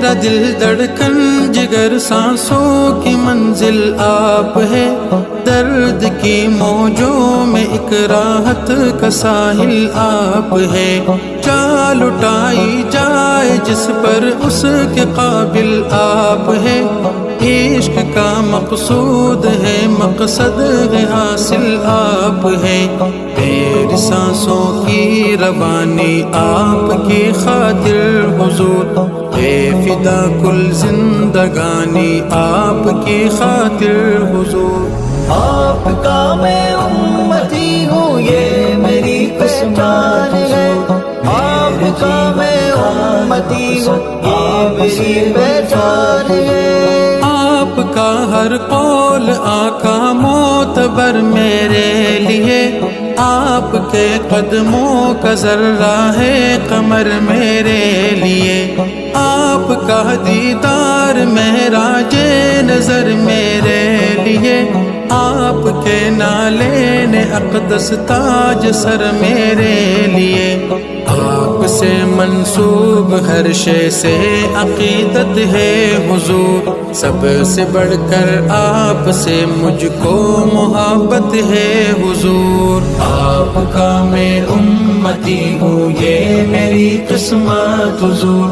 میرا دل دھڑکن جگر سانسوں کی منزل آپ ہے، درد کی موجوں میں ایک راحت کا ساحل آپ ہے، چال اٹھائی جائے جس پر اس کے قابل آپ ہے، عشق کا مقصود ہے مقصد ہے حاصل آپ ہے، میری سانسوں کی روانی آپ کی خاطر حضور، بے فدا کل زندگانی آپ کی خاطر حضور، آپ کا میں امتی ہوں یہ میری پہچان ہے، آپ کا میں امتی ہوں یہ میری پہچان ہے، آپ کا ہر قول آقا معتبر میرے لیے، آپ کے قدموں کا ذرہ ہے قمر میرے لیے، آپ کا دیدار معراج نظر میرے لیے، آپ کے نالین اقدس تاج سر میرے لیے، آپ سے منسوب ہر شے سے عقیدت ہے حضور، سب سے بڑھ کر آپ سے مجھ کو محبت ہے حضور، آپ کا میں امتی ہوں یہ میری قسمت حضور۔